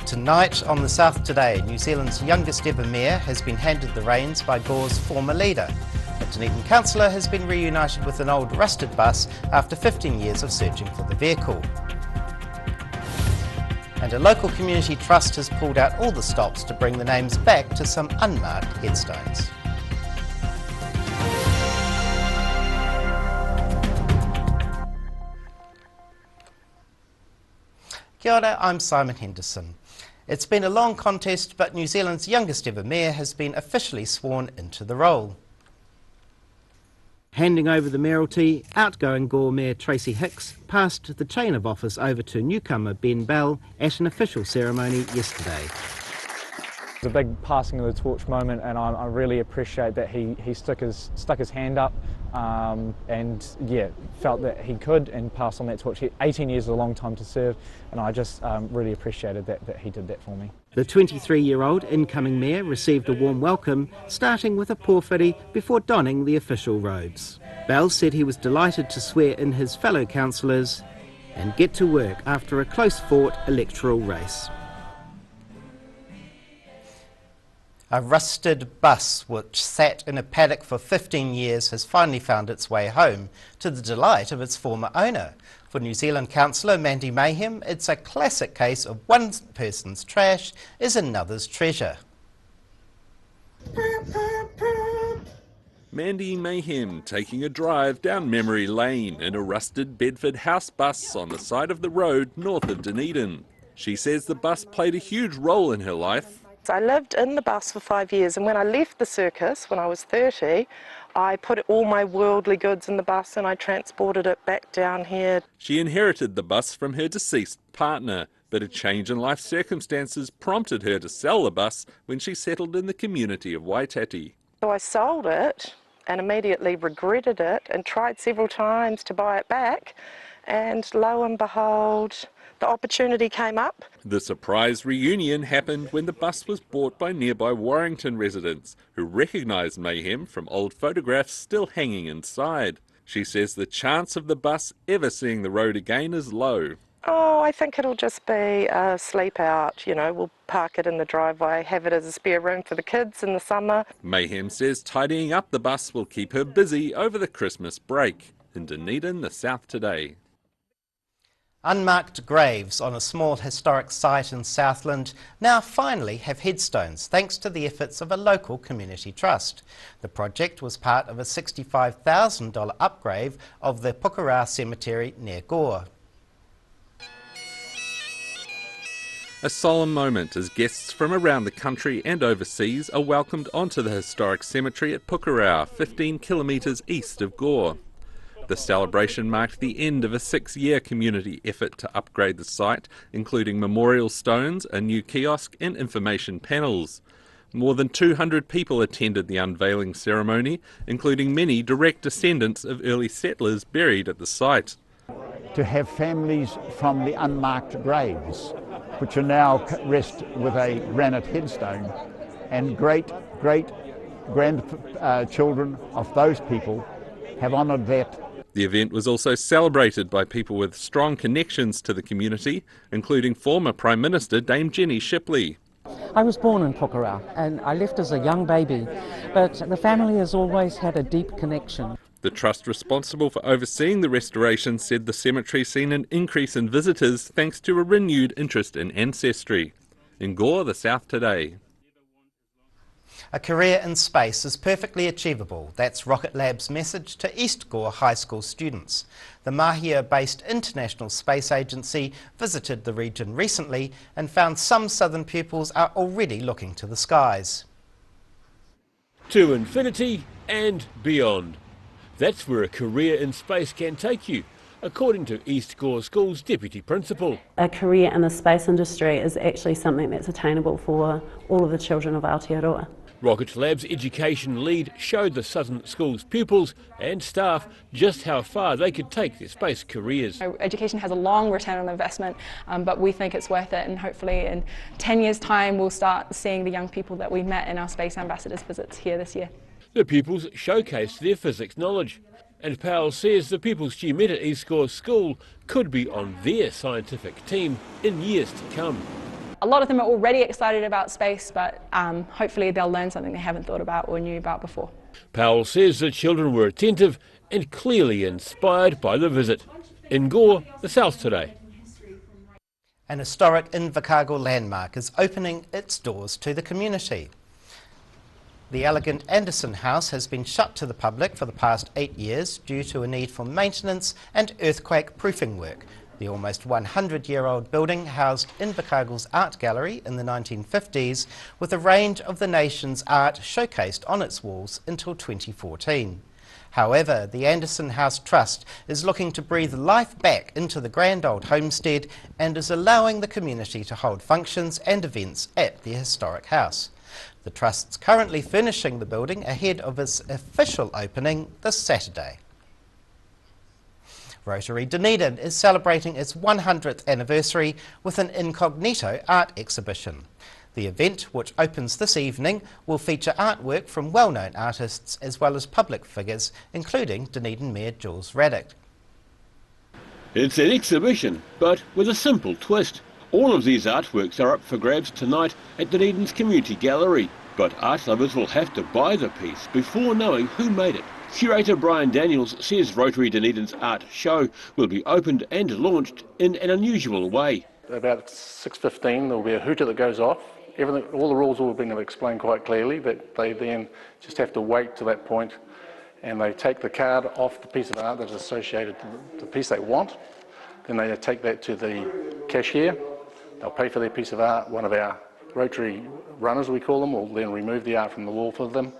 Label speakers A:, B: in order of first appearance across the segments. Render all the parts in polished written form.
A: Tonight on The South Today, New Zealand's youngest ever mayor has been handed the reins by Gore's former leader. A Dunedin councillor has been reunited with an old rusted bus after 15 years of searching for the vehicle. And a local community trust has pulled out all the stops to bring the names back to some unmarked headstones. Kia ora, I'm Simon Henderson. It's been a long contest, but New Zealand's youngest ever mayor has been officially sworn into the role. Handing over the mayoralty, outgoing Gore Mayor Tracy Hicks passed the chain of office over to newcomer Ben Bell at an official ceremony yesterday.
B: It's a big passing of the torch moment, and I really appreciate that he stuck his hand up and felt that he could and pass on that torch. 18 years is a long time to serve, and I just really appreciated that he did that for me.
A: The 23-year-old incoming mayor received a warm welcome, starting with a pōwhiri before donning the official robes. Bell said he was delighted to swear in his fellow councillors and get to work after a close-fought electoral race. A rusted bus which sat in a paddock for 15 years has finally found its way home, to the delight of its former owner. For New Zealand councillor Mandy Mayhem, it's a classic case of one person's trash is another's treasure.
C: Mandy Mayhem taking a drive down memory lane in a rusted Bedford house bus on the side of the road north of Dunedin. She says the bus played a huge role in her life.
D: I lived in the bus for 5 years, and when I left the circus when I was 30, I put all my worldly goods in the bus and I transported it back down here.
C: She inherited the bus from her deceased partner, but a change in life circumstances prompted her to sell the bus when she settled in the community of Waitati.
D: So I sold it and immediately regretted it and tried several times to buy it back, and lo and behold, the opportunity came up.
C: The surprise reunion happened when the bus was bought by nearby Warrington residents, who recognised Mayhem from old photographs still hanging inside. She says the chance of the bus ever seeing the road again is low.
D: Oh, I think it'll just be a sleep out, we'll park it in the driveway, have it as a spare room for the kids in the summer.
C: Mayhem says tidying up the bus will keep her busy over the Christmas break. In Dunedin, The South Today.
A: Unmarked graves on a small historic site in Southland now finally have headstones thanks to the efforts of a local community trust. The project was part of a $65,000 upgrade of the Pukerā Cemetery near Gore.
C: A solemn moment as guests from around the country and overseas are welcomed onto the historic cemetery at Pukerā, 15 kilometres east of Gore. The celebration marked the end of a 6-year community effort to upgrade the site, including memorial stones, a new kiosk and information panels. More than 200 people attended the unveiling ceremony, including many direct descendants of early settlers buried at the site.
E: To have families from the unmarked graves, which are now rest with a granite headstone, and great grandchildren of those people have honoured that.
C: The event was also celebrated by people with strong connections to the community, including former Prime Minister Dame Jenny Shipley.
F: I was born in Pukerā and I left as a young baby, but the family has always had a deep connection.
C: The trust responsible for overseeing the restoration said the cemetery's seen an increase in visitors thanks to a renewed interest in ancestry. In Gore, The South Today.
A: A career in space is perfectly achievable. That's Rocket Lab's message to East Gore High School students. The Mahia-based International Space Agency visited the region recently and found some southern pupils are already looking to the skies.
G: To infinity and beyond. That's where a career in space can take you, according to East Gore School's Deputy Principal.
H: A career in the space industry is actually something that's attainable for all of the children of Aotearoa.
G: Rocket Lab's education lead showed the Southern School's pupils and staff just how far they could take their space careers.
I: Education has a long return on investment, but we think it's worth it, and hopefully in 10 years' time we'll start seeing the young people that we met in our Space Ambassadors visits here this year.
G: The pupils showcased their physics knowledge, and Powell says the pupils she met at East Gore School could be on their scientific team in years to come.
I: a lot of them are already excited about space, but hopefully they'll learn something they haven't thought about or knew about before.
G: Powell says the children were attentive and clearly inspired by the visit. In Gore, the South Today.
A: An historic Invercargill landmark is opening its doors to the community. The elegant Anderson House has been shut to the public for the past 8 years due to a need for maintenance and earthquake proofing work. The almost 100-year-old building housed Invercargill's art gallery in the 1950s, with a range of the nation's art showcased on its walls until 2014. However, the Anderson House Trust is looking to breathe life back into the grand old homestead and is allowing the community to hold functions and events at the historic house. The Trust's currently furnishing the building ahead of its official opening this Saturday. Rotary Dunedin is celebrating its 100th anniversary with an incognito art exhibition. The event, which opens this evening, will feature artwork from well-known artists as well as public figures, including Dunedin Mayor Jules Radick.
G: It's an exhibition, but with a simple twist. All of these artworks are up for grabs tonight at Dunedin's Community Gallery, but art lovers will have to buy the piece before knowing who made it. Curator Brian Daniels says Rotary Dunedin's art show will be opened and launched in an unusual way.
J: About 6:15 there will be a hooter that goes off. All the rules will have been explained quite clearly, that they then just have to wait to that point and they take the card off the piece of art that is associated to the piece they want. Then they take that to the cashier. They'll pay for their piece of art. One of our Rotary runners, we call them, will then remove the art from the wall for them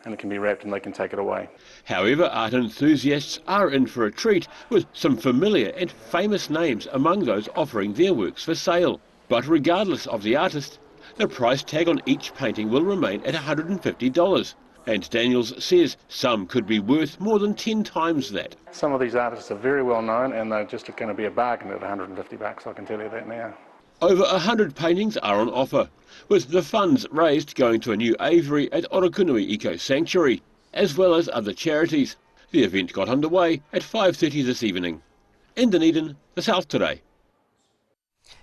J: and it can be wrapped and they can take it away.
G: However, art enthusiasts are in for a treat with some familiar and famous names among those offering their works for sale. But regardless of the artist, the price tag on each painting will remain at $150. And Daniels says some could be worth more than 10 times that.
J: Some of these artists are very well known and they're just going to be a bargain at $150, I can tell you that now.
G: Over 100 paintings are on offer, with the funds raised going to a new aviary at Orokonui Eco Sanctuary, as well as other charities. The event got underway at 5:30 this evening. In Dunedin, the South Today.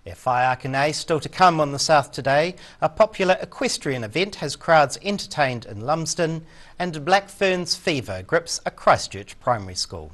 A: Whaiakane still to come on the South Today. A popular equestrian event has crowds entertained in Lumsden, and Black Ferns fever grips a Christchurch primary school.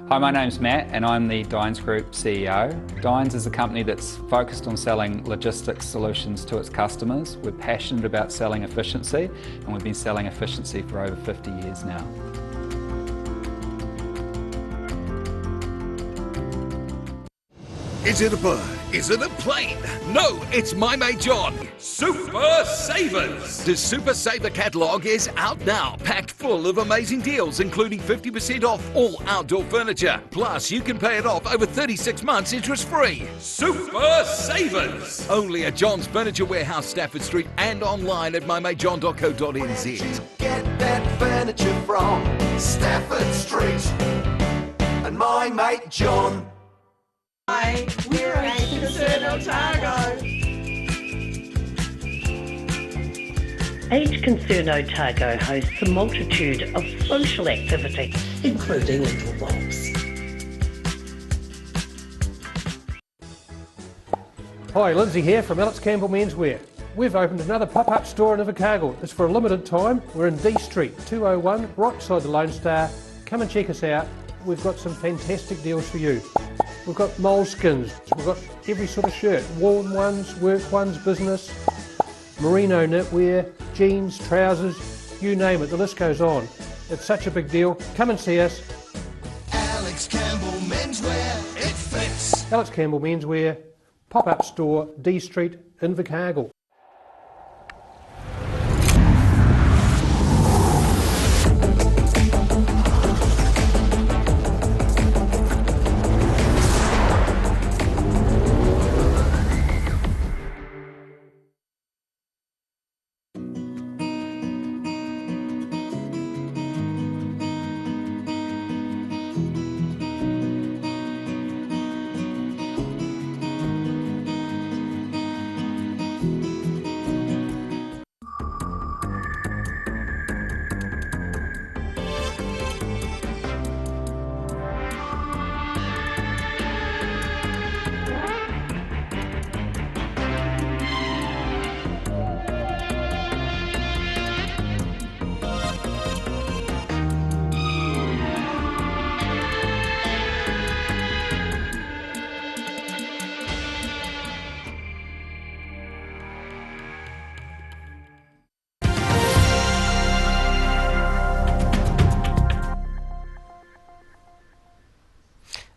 K: Hi, my name's Matt and I'm the Dines Group CEO. Dines is a company that's focused on selling logistics solutions to its customers. We're passionate about selling efficiency and we've been selling efficiency for over 50 years now.
L: Is it a bird? Is it a plane? No, it's My Mate John. Super Savers! The Super Saver catalogue is out now, packed full of amazing deals, including 50% off all outdoor furniture. Plus, you can pay it off over 36 months interest-free. Super Savers! Only at John's Furniture Warehouse, Stafford Street, and online at mymatejohn.co.nz.
M: Get that furniture from Stafford Street and My Mate John.
N: Hi, we're H Concern Otago.
O: H Concern Otago hosts a multitude of social activity, including indoor walks.
P: Hi, Lindsay here from Alex Campbell Menswear. We've opened another pop-up store in Invercargill. It's for a limited time. We're in D Street, 201, right beside the Lone Star. Come and check us out. We've got some fantastic deals for you. We've got moleskins, we've got every sort of shirt, worn ones, work ones, business, merino knitwear, jeans, trousers, you name it, the list goes on. It's such a big deal. Come and see us.
M: Alex Campbell Menswear, it fits.
P: Alex Campbell Menswear, pop-up store, D Street, Invercargill.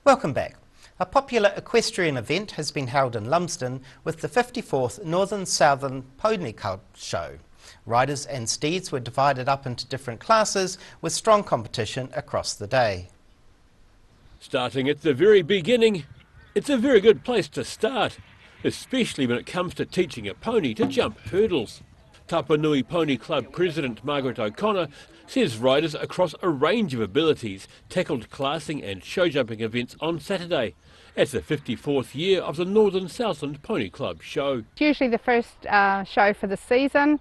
A: Welcome back. A popular equestrian event has been held in Lumsden with the 54th Northern Southern Pony Club Show. Riders and steeds were divided up into different classes with strong competition across the day.
G: Starting at the very beginning, it's a very good place to start, especially when it comes to teaching a pony to jump hurdles. Tapanui Pony Club President Margaret O'Connor says riders across a range of abilities tackled classing and show jumping events on Saturday at the 54th year of the Northern Southland Pony Club show.
Q: It's usually the first show for the season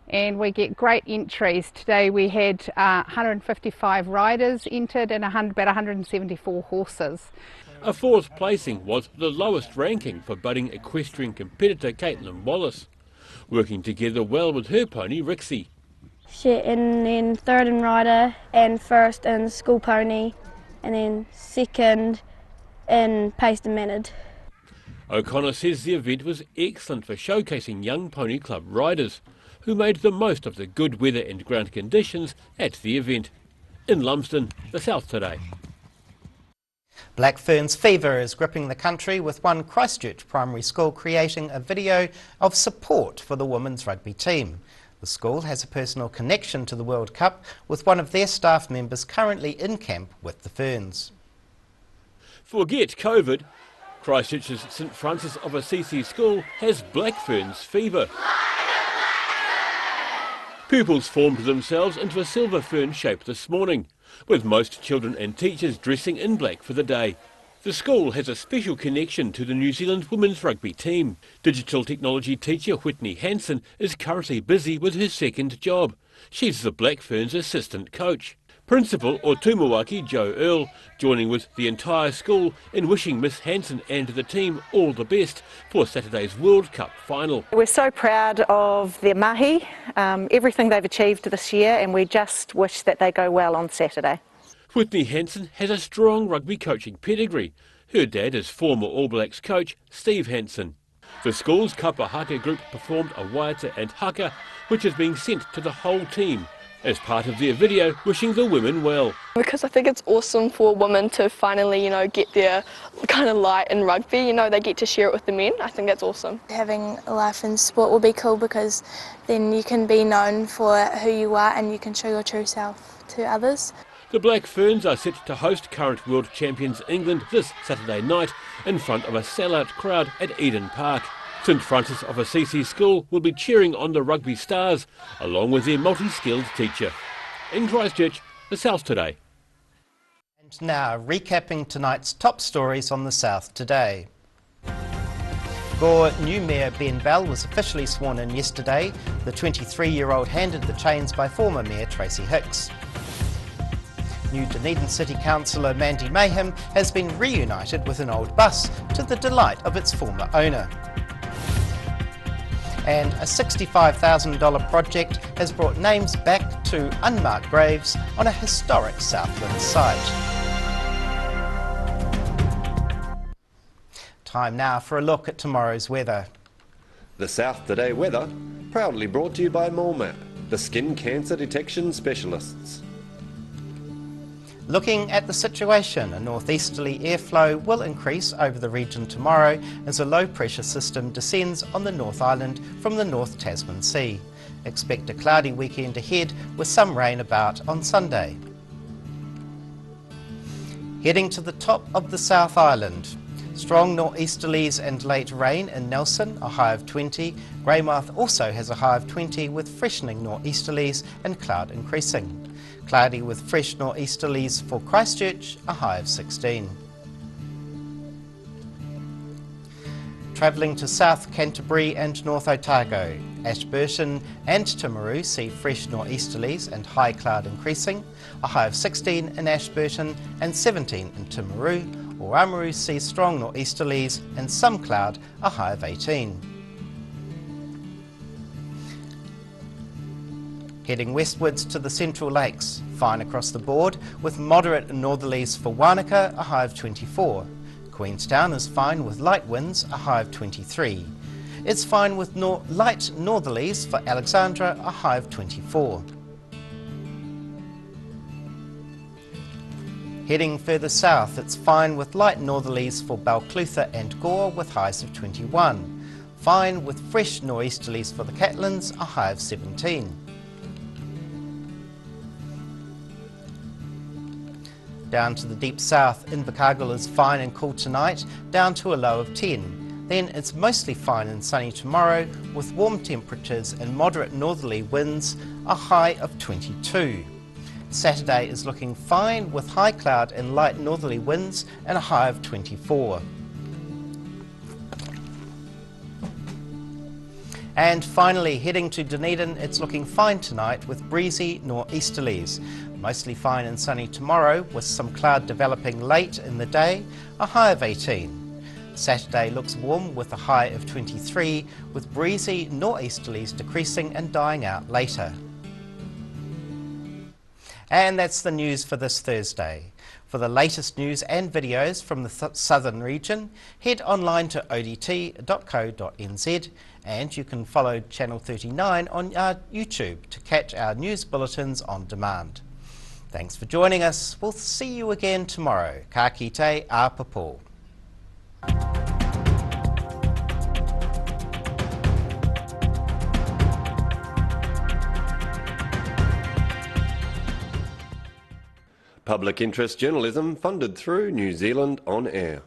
Q: and we get great entries. Today we had 155 riders entered and about 174 horses.
G: A fourth placing was the lowest ranking for budding equestrian competitor Caitlin Wallace, working together well with her pony Rixie.
R: And then third in rider and first in school pony and then second in paced and mannered.
G: O'Connor says the event was excellent for showcasing young pony club riders who made the most of the good weather and ground conditions at the event. In Lumsden, the South Today.
A: Black Ferns fever is gripping the country, with one Christchurch primary school creating a video of support for the women's rugby team. The school has a personal connection to the World Cup, with one of their staff members currently in camp with the Ferns.
G: Forget COVID. Christchurch's St Francis of Assisi School has Black Ferns fever. Pupils formed themselves into a silver fern shape this morning, with most children and teachers dressing in black for the day. The school has a special connection to the New Zealand women's rugby team. Digital technology teacher Whitney Hansen is currently busy with her second job. She's the Black Ferns assistant coach. Principal Otumawaki Joe Earl joining with the entire school in wishing Miss Hansen and the team all the best for Saturday's World Cup final.
S: We're so proud of their mahi, everything they've achieved this year, and we just wish that they go well on Saturday.
G: Whitney Hansen has a strong rugby coaching pedigree. Her dad is former All Blacks coach Steve Hansen. The school's Kapa Haka group performed a waiata and haka, which is being sent to the whole team as part of their video wishing the women well.
T: Because I think it's awesome for women to finally, get their kind of light in rugby, they get to share it with the men. I think that's awesome.
U: Having a life in sport will be cool because then you can be known for who you are and you can show your true self to others.
G: The Black Ferns are set to host current world champions England this Saturday night in front of a sellout crowd at Eden Park. St Francis of Assisi School will be cheering on the rugby stars, along with their multi-skilled teacher. In Christchurch, the South Today.
A: And now, recapping tonight's top stories on the South Today. Gore new Mayor Ben Bell was officially sworn in yesterday. The 23-year-old handed the chains by former Mayor Tracy Hicks. New Dunedin City Councillor Mandy Mayhem has been reunited with an old bus to the delight of its former owner. And a $65,000 project has brought names back to unmarked graves on a historic Southland site. Time now for a look at tomorrow's weather.
V: The South Today weather, proudly brought to you by MolMap, the skin cancer detection specialists.
A: Looking at the situation, a northeasterly airflow will increase over the region tomorrow as a low pressure system descends on the North Island from the North Tasman Sea. Expect a cloudy weekend ahead with some rain about on Sunday. Heading to the top of the South Island. Strong nor'easterlies and late rain in Nelson, a high of 20. Greymouth also has a high of 20 with freshening nor'easterlies and cloud increasing. Cloudy with fresh nor'easterlies for Christchurch, a high of 16. Travelling to South Canterbury and North Otago, Ashburton and Timaru see fresh nor'easterlies and high cloud increasing, a high of 16 in Ashburton and 17 in Timaru. Oamaru sees strong nor'easterlies and some cloud, a high of 18. Heading westwards to the Central Lakes, fine across the board with moderate northerlies for Wanaka, a high of 24. Queenstown is fine with light winds, a high of 23. It's fine with light northerlies for Alexandra, a high of 24. Heading further south, it's fine with light northerlies for Balclutha and Gore with highs of 21. Fine with fresh nor'easterlies for the Catlins, a high of 17. Down to the deep south, Invercargill is fine and cool tonight, down to a low of 10. Then it's mostly fine and sunny tomorrow, with warm temperatures and moderate northerly winds, a high of 22. Saturday is looking fine with high cloud and light northerly winds and a high of 24. And finally, heading to Dunedin, it's looking fine tonight with breezy nor'easterlies. Mostly fine and sunny tomorrow with some cloud developing late in the day, a high of 18. Saturday looks warm with a high of 23, with breezy nor'easterlies decreasing and dying out later. And that's the news for this Thursday. For the latest news and videos from the southern region, head online to odt.co.nz, and you can follow Channel 39 on our YouTube to catch our news bulletins on demand. Thanks for joining us. We'll see you again tomorrow. Ka kite a papo.
V: Public interest journalism funded through New Zealand On Air.